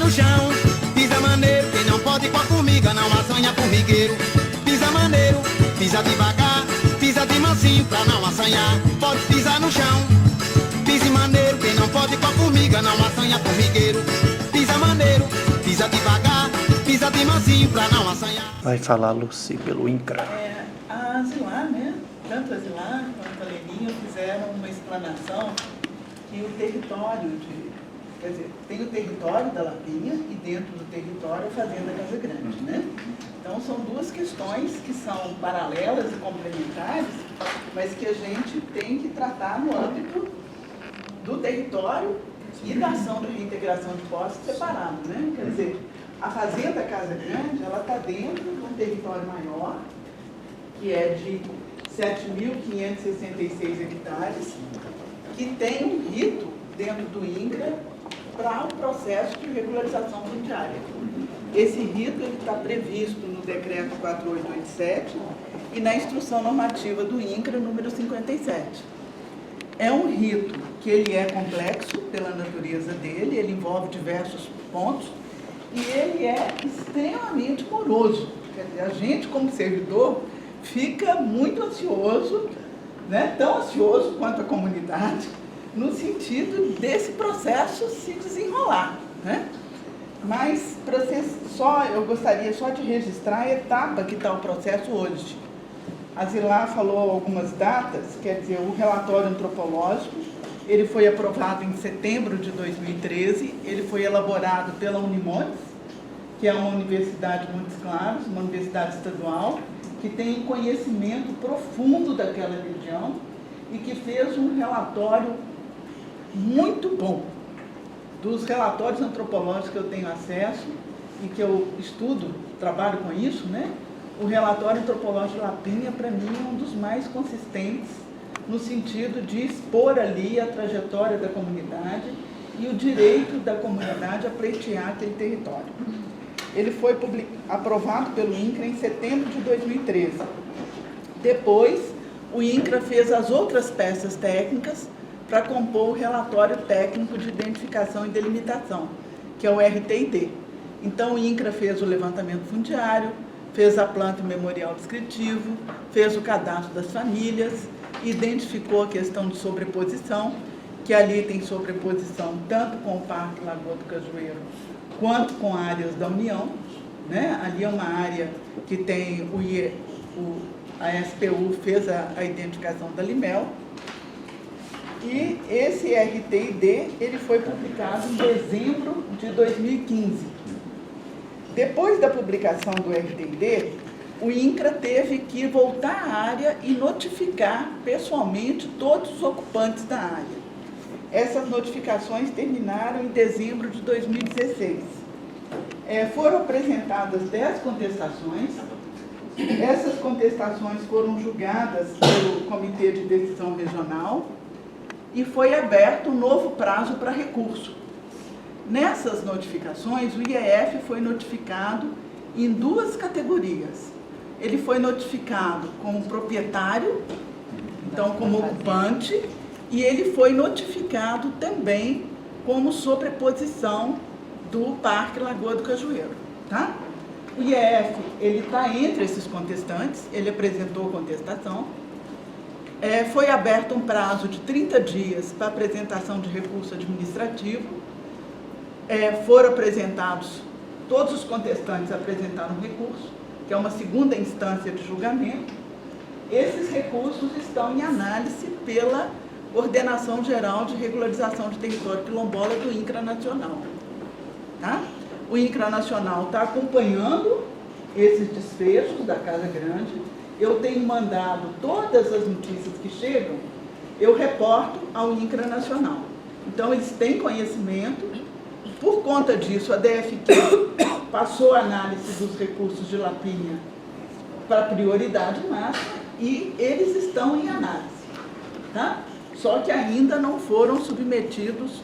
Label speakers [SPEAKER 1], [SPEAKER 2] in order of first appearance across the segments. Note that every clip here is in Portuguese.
[SPEAKER 1] no chão. Pisa maneiro, quem não pode com a formiga, não assanha formigueiro. Pisa maneiro, pisa devagar, pisa de mansinho pra não assanhar. Pode pisar no chão. Pise maneiro, quem não pode com a formiga, não assanha formigueiro. Pisa maneiro, pisa devagar, pisa de mansinho pra não assanhar.
[SPEAKER 2] Vai falar, Lucy, pelo INCRA.
[SPEAKER 3] A Asilar, né? Tanto a Asilar quanto a Leninha fizeram uma explanação que o território quer dizer, tem o território da Lapinha e dentro do território a Fazenda Casa Grande, né? Então são duas questões que são paralelas e complementares, mas que a gente tem que tratar no âmbito do território e da ação de reintegração de posses separado, né? Quer dizer, a Fazenda Casa Grande, ela está dentro de um território maior, que é de 7.566 hectares, que tem um rito dentro do INCRA para o processo de regularização fundiária. Esse rito está previsto no decreto 4887 e na instrução normativa do INCRA número 57. É um rito que ele é complexo pela natureza dele, ele envolve diversos pontos e ele é extremamente moroso. Quer dizer, a gente, como servidor, fica muito ansioso, né? Tão ansioso quanto a comunidade, no sentido desse processo se desenrolar, né? Mas, para vocês, eu gostaria só de registrar a etapa que está o processo hoje. A Zilar falou algumas datas, quer dizer, o relatório antropológico, ele foi aprovado em setembro de 2013, ele foi elaborado pela Unimontes, que é uma universidade de Montes Claros, uma universidade estadual, que tem conhecimento profundo daquela região e que fez um relatório muito bom. Dos relatórios antropológicos que eu tenho acesso e que eu estudo, trabalho com isso, né? O relatório antropológico de Lapinha, para mim, é um dos mais consistentes no sentido de expor ali a trajetória da comunidade e o direito da comunidade a pleitear aquele território. Ele foi aprovado pelo INCRA em setembro de 2013. Depois, o INCRA fez as outras peças técnicas para compor o relatório técnico de identificação e delimitação, que é o RTID. Então, o INCRA fez o levantamento fundiário, fez a planta memorial descritivo, fez o cadastro das famílias, identificou a questão de sobreposição, que ali tem sobreposição tanto com o Parque Lagoa do Cajueiro, quanto com áreas da União, né? Ali é uma área que tem a SPU fez a identificação da Limel, e esse RTID ele foi publicado em dezembro de 2015. Depois da publicação do RTID, o INCRA teve que voltar à área e notificar pessoalmente todos os ocupantes da área. Essas notificações terminaram em dezembro de 2016. Foram apresentadas 10 contestações. Essas contestações foram julgadas pelo Comitê de Decisão Regional e foi aberto um novo prazo para recurso. Nessas notificações, o IEF foi notificado em duas categorias. Ele foi notificado como proprietário, então como ocupante, e ele foi notificado também como sobreposição do Parque Lagoa do Cajueiro, tá? O IEF, ele está entre esses contestantem, ele apresentou contestação. Foi aberto um prazo de 30 dias para apresentação de recurso administrativo. Foram apresentados, todos os contestantem apresentaram recurso, que é uma segunda instância de julgamento. Esses recursos estão em análise pela Ordenação Geral de Regularização de Território Quilombola do INCRA Nacional. Tá? O INCRA Nacional está acompanhando esses desfechos da Casa Grande. Eu tenho mandado todas as notícias que chegam, eu reporto ao INCRA Nacional. Então, eles têm conhecimento. Por conta disso, a DFQ passou a análise dos recursos de Lapinha para prioridade máxima e eles estão em análise, tá? Só que ainda não foram submetidos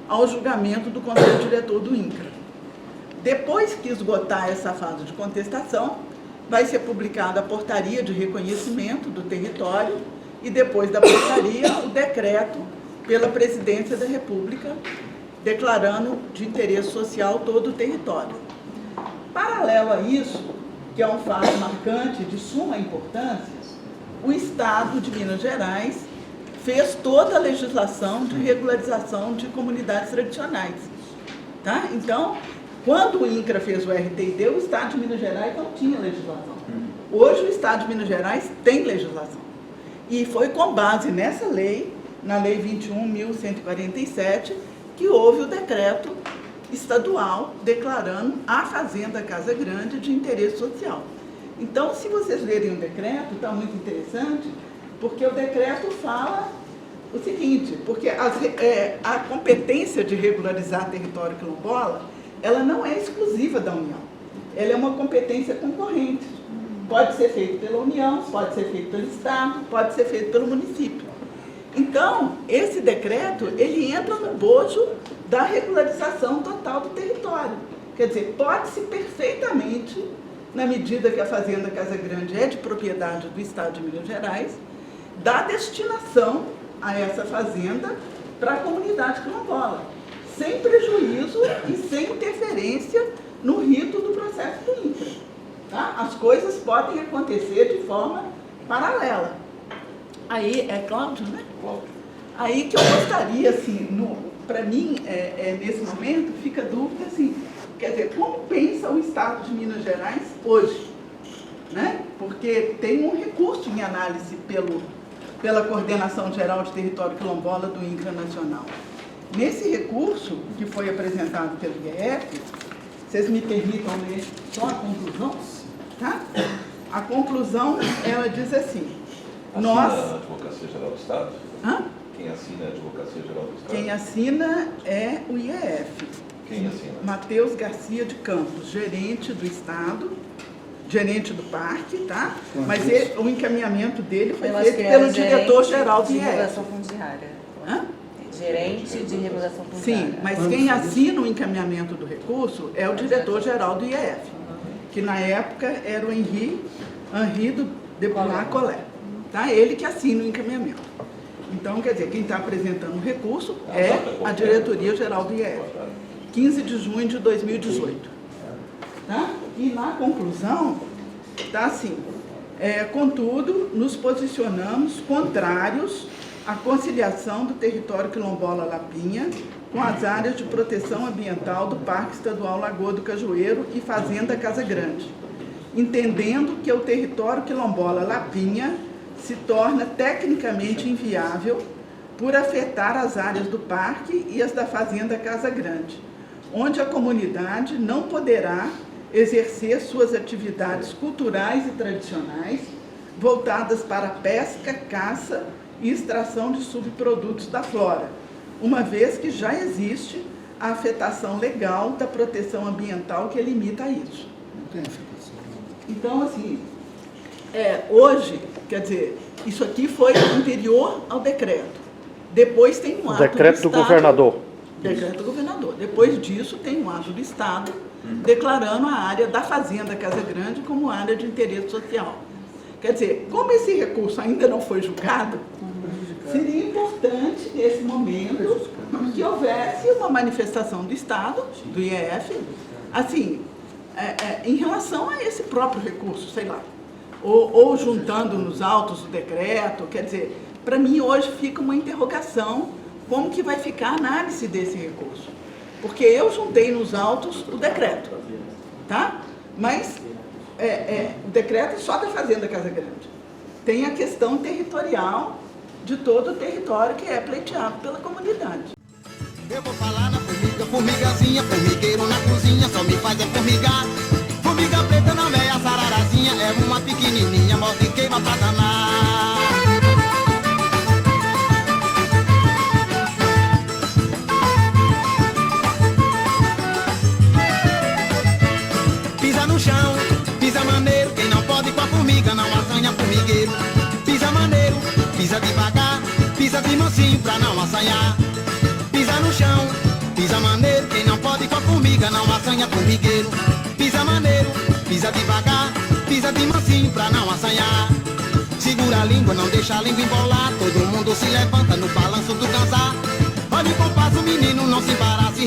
[SPEAKER 3] ao julgamento do Conselho Diretor do INCRA. Depois que esgotar essa fase de contestação, vai ser publicada a portaria de reconhecimento do território e depois da portaria, o decreto pela Presidência da República, declarando de interesse social todo o território. Paralelo a isso, que é um fato marcante de suma importância, o Estado de Minas Gerais fez toda a legislação de regularização de comunidades tradicionais. Tá? Então, quando o INCRA fez o RT&D, o Estado de Minas Gerais não tinha legislação. Hoje o Estado de Minas Gerais tem legislação. E foi com base nessa lei, na Lei 21.147, que houve o decreto estadual declarando a Fazenda Casa Grande de interesse social. Então, se vocês lerem o decreto, está muito interessante, porque o decreto fala o seguinte, porque a competência de regularizar território quilombola, ela não é exclusiva da União, ela é uma competência concorrente. Pode ser feito pela União, pode ser feito pelo Estado, pode ser feito pelo município. Então, esse decreto, ele entra no bojo da regularização total do território. Quer dizer, pode-se perfeitamente, na medida que a Fazenda Casa Grande é de propriedade do Estado de Minas Gerais, dar destinação a essa fazenda para a comunidade quilombola, sem prejuízo e sem interferência no rito do processo do INCRA. Tá? As coisas podem acontecer de forma paralela. Aí, é Cláudio, né? Cláudio. Aí que eu gostaria, assim, para mim, nesse momento, fica dúvida, assim, quer dizer, como pensa o Estado de Minas Gerais hoje? Né? Porque tem um recurso em análise pela Coordenação Geral de Território Quilombola do INCRA Nacional. Nesse recurso, que foi apresentado pelo IEF, vocês me permitam ler só a conclusão? Tá? A conclusão, ela diz assim,
[SPEAKER 4] assina a Advocacia Geral do Estado?
[SPEAKER 3] Hã?
[SPEAKER 4] Quem assina a Advocacia Geral do Estado?
[SPEAKER 3] Quem assina é o IEF.
[SPEAKER 4] Quem assina?
[SPEAKER 3] Matheus Garcia de Campos, gerente do Estado, gerente do parque, tá? Mas o encaminhamento dele foi feito pelo diretor-geral do IEF.
[SPEAKER 5] Regulação fundiária.
[SPEAKER 3] Hã?
[SPEAKER 5] Gerente de regulação fundiária.
[SPEAKER 3] Sim, mas quem assina o encaminhamento do recurso é o diretor-geral do IEF, que na época era o Henri de Collet. Tá? Ele que assina o encaminhamento. Então, quer dizer, quem está apresentando o recurso é a Diretoria-Geral do IEF. 15 de junho de 2018. Tá? E na conclusão, está assim, contudo, nos posicionamos contrários à conciliação do território quilombola Lapinha com as áreas de proteção ambiental do Parque Estadual Lagoa do Cajueiro e Fazenda Casa Grande, entendendo que o território quilombola Lapinha se torna tecnicamente inviável por afetar as áreas do parque e as da Fazenda Casa Grande, onde a comunidade não poderá exercer suas atividades culturais e tradicionais voltadas para pesca, caça e extração de subprodutos da flora, uma vez que já existe a afetação legal da proteção ambiental que limita a isso. Então, assim, hoje, quer dizer, isso aqui foi anterior ao decreto. Depois tem um ato
[SPEAKER 2] decreto do governador.
[SPEAKER 3] Decreto do governador. Depois disso, tem um ato do Estado declarando a área da Fazenda Casa Grande como área de interesse social. Quer dizer, como esse recurso ainda não foi julgado, seria importante, nesse momento, que houvesse uma manifestação do Estado, do IEF, assim, em relação a esse próprio recurso, sei lá, ou juntando nos autos do decreto. Quer dizer, para mim hoje fica uma interrogação como que vai ficar a análise desse recurso. Porque eu juntei nos autos o decreto, tá? Mas o decreto é só da Fazenda Casa Grande. Tem a questão territorial de todo o território que é pleiteado pela comunidade.
[SPEAKER 1] Eu vou falar na formiga, formigazinha, formigueiro na cozinha, só me faz formigar. Formiga preta não é a sararazinha, é uma pequenininha, morta e queima pra danar. Pisa no chão, pisa maneiro, quem não pode com a formiga não assanha formigueiro. Pisa maneiro, pisa devagar, pisa de mansinho pra não assanhar. Pisa no chão, pisa maneiro, quem não pode com a formiga não assanha formigueiro. Pisa maneiro, pisa devagar, pisa de mansinho pra não assanhar. Segura a língua, não deixa a língua embolar, todo mundo se levanta no balanço do cansar. Olha o compasso, menino, não se embarace,